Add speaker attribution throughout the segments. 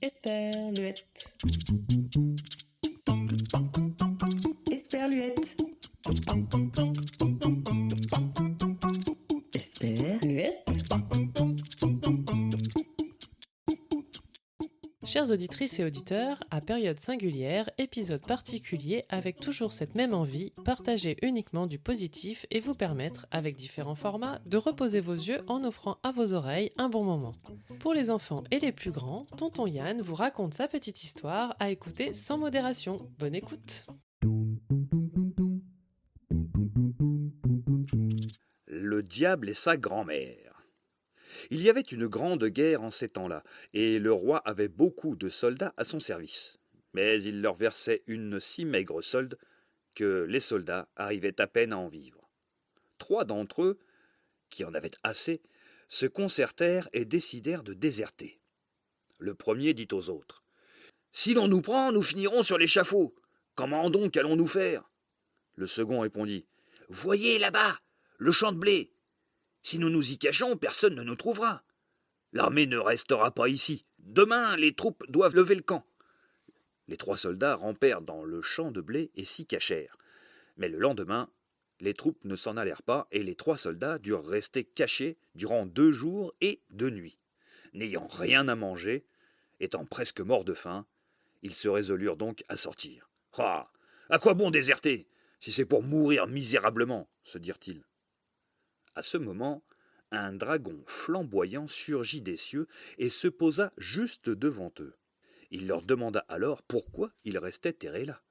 Speaker 1: Esperluette. Esperluette. Esperluette.
Speaker 2: Chères auditrices et auditeurs, à période singulière, épisode particulier avec toujours cette même envie, partager uniquement du positif et vous permettre, avec différents formats, de reposer vos yeux en offrant à vos oreilles un bon moment. Pour les enfants et les plus grands, Tonton Yann vous raconte sa petite histoire à écouter sans modération. Bonne écoute!
Speaker 3: Le diable et sa grand-mère. Il y avait une grande guerre en ces temps-là, et le roi avait beaucoup de soldats à son service. Mais il leur versait une si maigre solde que les soldats arrivaient à peine à en vivre. 3 d'entre eux, qui en avaient assez, se concertèrent et décidèrent de déserter. Le premier dit aux autres : « Si l'on nous prend, nous finirons sur l'échafaud. Comment donc allons-nous faire ?» Le second répondit : « Voyez là-bas, le champ de blé. Si nous nous y cachons, personne ne nous trouvera. L'armée ne restera pas ici. Demain, les troupes doivent lever le camp. » Les 3 soldats rampèrent dans le champ de blé et s'y cachèrent. Mais le lendemain, les troupes ne s'en allèrent pas et les 3 soldats durent rester cachés durant 2 jours et 2 nuits. N'ayant rien à manger, étant presque morts de faim, ils se résolurent donc à sortir. « Ah, à quoi bon déserter, si c'est pour mourir misérablement ?» se dirent-ils. À ce moment, un dragon flamboyant surgit des cieux et se posa juste devant eux. Il leur demanda alors pourquoi ils restaient terrés là.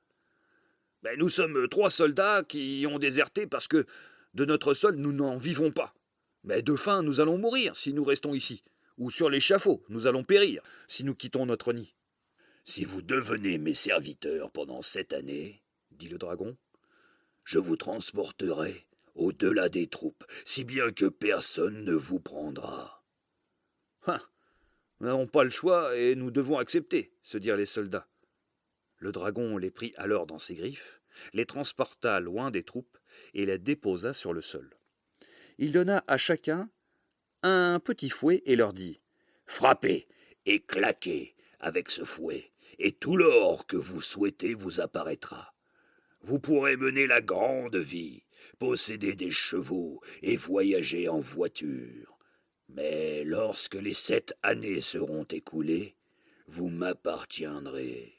Speaker 3: « Nous sommes 3 soldats qui ont déserté parce que de notre sol nous n'en vivons pas. Mais de faim nous allons mourir si nous restons ici, ou sur l'échafaud nous allons périr si nous quittons notre nid. »« Si vous devenez mes serviteurs pendant 7 années, dit le dragon, je vous transporterai au-delà des troupes, si bien que personne ne vous prendra. » « Nous n'avons pas le choix et nous devons accepter, se dirent les soldats. Le dragon les prit alors dans ses griffes, les transporta loin des troupes et les déposa sur le sol. Il donna à chacun un petit fouet et leur dit : « Frappez et claquez avec ce fouet, et tout l'or que vous souhaitez vous apparaîtra. Vous pourrez mener la grande vie, posséder des chevaux et voyager en voiture. Mais lorsque les 7 années seront écoulées, vous m'appartiendrez. »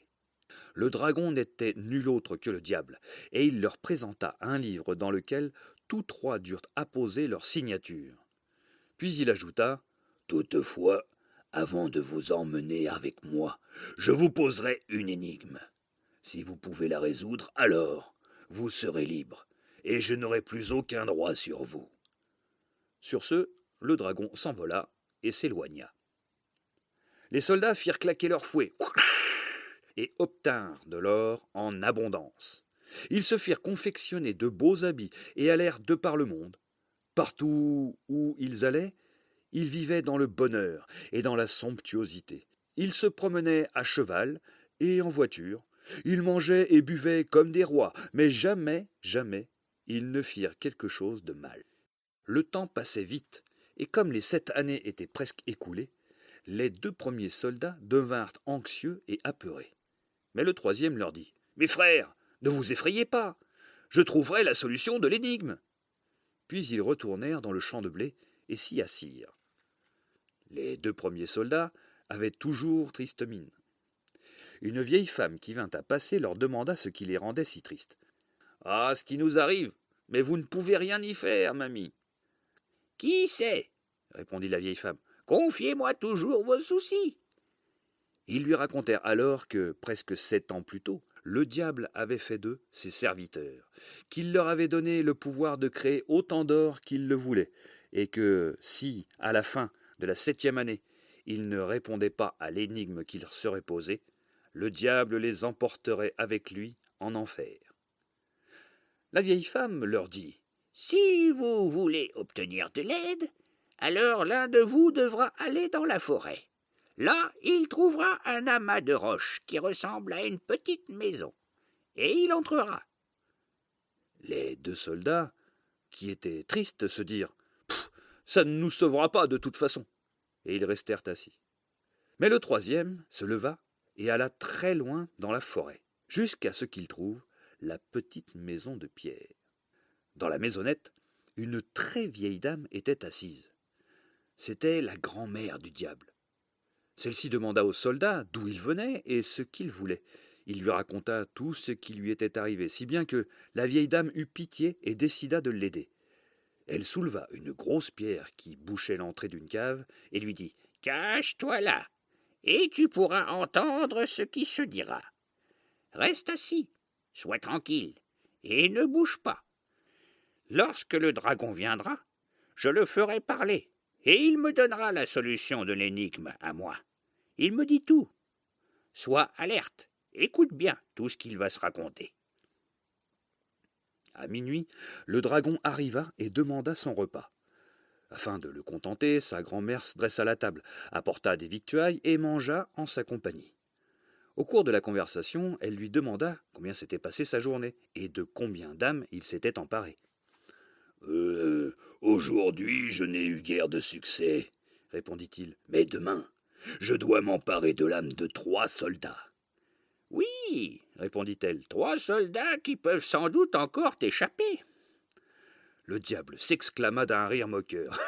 Speaker 3: Le dragon n'était nul autre que le diable, et il leur présenta un livre dans lequel tous 3 durent apposer leur signature. Puis il ajouta : « Toutefois, avant de vous emmener avec moi, je vous poserai une énigme. Si vous pouvez la résoudre, alors vous serez libre, et je n'aurai plus aucun droit sur vous. » Sur ce, le dragon s'envola et s'éloigna. Les soldats firent claquer leurs fouets et obtinrent de l'or en abondance. Ils se firent confectionner de beaux habits et allèrent de par le monde. Partout où ils allaient, ils vivaient dans le bonheur et dans la somptuosité. Ils se promenaient à cheval et en voiture. Ils mangeaient et buvaient comme des rois, mais jamais, jamais, ils ne firent quelque chose de mal. Le temps passait vite, et comme les 7 années étaient presque écoulées, les 2 premiers soldats devinrent anxieux et apeurés. Mais le troisième leur dit : « Mes frères, ne vous effrayez pas, je trouverai la solution de l'énigme. » Puis ils retournèrent dans le champ de blé et s'y assirent. Les 2 premiers soldats avaient toujours triste mine. Une vieille femme qui vint à passer leur demanda ce qui les rendait si tristes. « Ah, ce qui nous arrive, mais vous ne pouvez rien y faire, mamie. »« Qui sait ? » répondit la vieille femme. « Confiez-moi toujours vos soucis. » Ils lui racontèrent alors que, presque 7 ans plus tôt, le diable avait fait d'eux ses serviteurs, qu'il leur avait donné le pouvoir de créer autant d'or qu'ils le voulaient, et que si, à la fin de la 7e année, ils ne répondaient pas à l'énigme qu'il leur serait posée, le diable les emporterait avec lui en enfer. La vieille femme leur dit : « Si vous voulez obtenir de l'aide, alors l'un de vous devra aller dans la forêt. Là, il trouvera un amas de roches qui ressemble à une petite maison, et il entrera. » Les 2 soldats, qui étaient tristes, se dirent : « Ça ne nous sauvera pas de toute façon. » Et ils restèrent assis. Mais le troisième se leva et alla très loin dans la forêt, jusqu'à ce qu'il trouve la petite maison de pierre. Dans la maisonnette, une très vieille dame était assise. C'était la grand-mère du diable. Celle-ci demanda au soldat d'où il venait et ce qu'il voulait. Il lui raconta tout ce qui lui était arrivé, si bien que la vieille dame eut pitié et décida de l'aider. Elle souleva une grosse pierre qui bouchait l'entrée d'une cave et lui dit « Cache-toi là, et tu pourras entendre ce qui se dira. Reste assis, sois tranquille, et ne bouge pas. Lorsque le dragon viendra, je le ferai parler, et il me donnera la solution de l'énigme à moi. Il me dit tout. Sois alerte, écoute bien tout ce qu'il va se raconter. » À minuit, le dragon arriva et demanda son repas. Afin de le contenter, sa grand-mère dressa la table, apporta des victuailles et mangea en sa compagnie. Au cours de la conversation, elle lui demanda combien s'était passée sa journée et de combien d'âmes il s'était emparé. Aujourd'hui, je n'ai eu guère de succès, répondit-il. Mais demain, je dois m'emparer de l'âme de 3 soldats. Oui, répondit-elle, 3 soldats qui peuvent sans doute encore t'échapper. Le diable s'exclama d'un rire moqueur.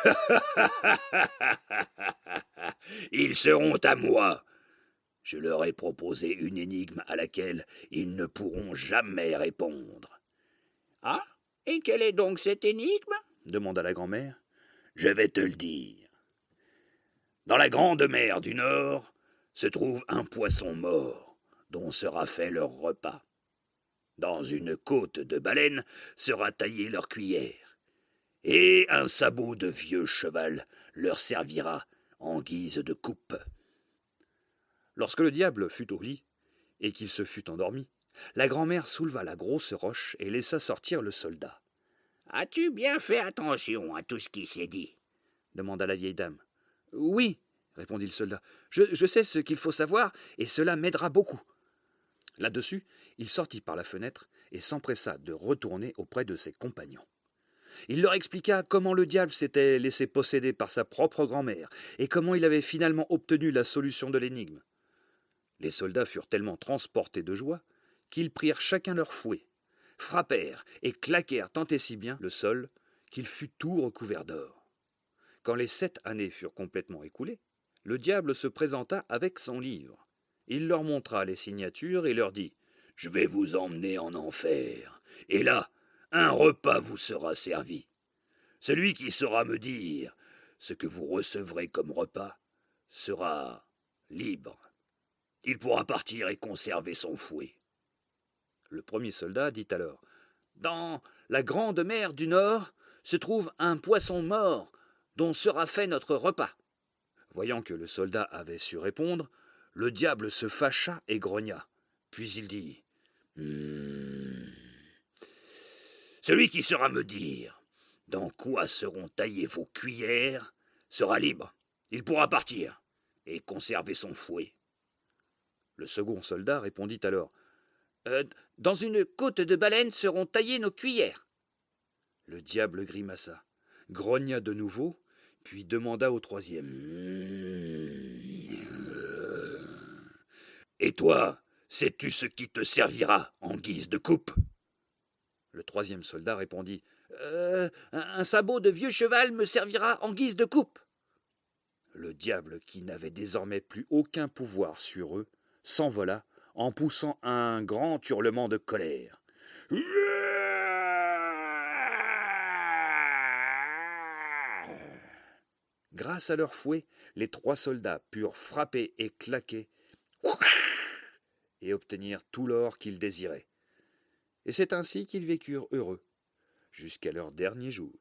Speaker 3: Ils seront à moi. Je leur ai proposé une énigme à laquelle ils ne pourront jamais répondre. Ah, et quelle est donc cette énigme ? Demanda la grand-mère. Je vais te le dire. Dans la grande mer du Nord se trouve un poisson mort dont sera fait leur repas. Dans une côte de baleines sera taillée leur cuillère, et un sabot de vieux cheval leur servira en guise de coupe. Lorsque le diable fut au lit, et qu'il se fut endormi, la grand-mère souleva la grosse roche et laissa sortir le soldat. « As-tu bien fait attention à tout ce qui s'est dit ?» demanda la vieille dame. « Oui, » répondit le soldat, « je sais ce qu'il faut savoir, et cela m'aidera beaucoup. » Là-dessus, il sortit par la fenêtre et s'empressa de retourner auprès de ses compagnons. Il leur expliqua comment le diable s'était laissé posséder par sa propre grand-mère et comment il avait finalement obtenu la solution de l'énigme. Les soldats furent tellement transportés de joie qu'ils prirent chacun leur fouet, frappèrent et claquèrent tant et si bien le sol qu'il fut tout recouvert d'or. Quand les 7 années furent complètement écoulées, le diable se présenta avec son livre. Il leur montra les signatures et leur dit « Je vais vous emmener en enfer, et là, un repas vous sera servi. Celui qui saura me dire ce que vous recevrez comme repas sera libre. Il pourra partir et conserver son fouet. » Le premier soldat dit alors « Dans la grande mer du Nord se trouve un poisson mort dont sera fait notre repas. » Voyant que le soldat avait su répondre, le diable se fâcha et grogna. Puis il dit « Celui qui saura me dire dans quoi seront taillées vos cuillères sera libre. Il pourra partir et conserver son fouet. » Le second soldat répondit alors « Dans une côte de baleines seront taillées nos cuillères. » Le diable grimaça, grogna de nouveau, puis demanda au troisième « Et toi, sais-tu ce qui te servira en guise de coupe ?» Le troisième soldat répondit « Un sabot de vieux cheval me servira en guise de coupe. » Le diable, qui n'avait désormais plus aucun pouvoir sur eux, s'envola en poussant un grand hurlement de colère. Grâce à leur fouet, les 3 soldats purent frapper et claquer et obtenir tout l'or qu'ils désiraient. Et c'est ainsi qu'ils vécurent heureux jusqu'à leur dernier jour.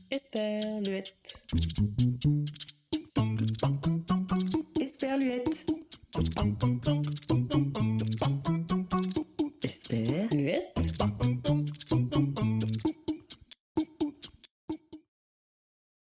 Speaker 1: Esperluette. Esperluette.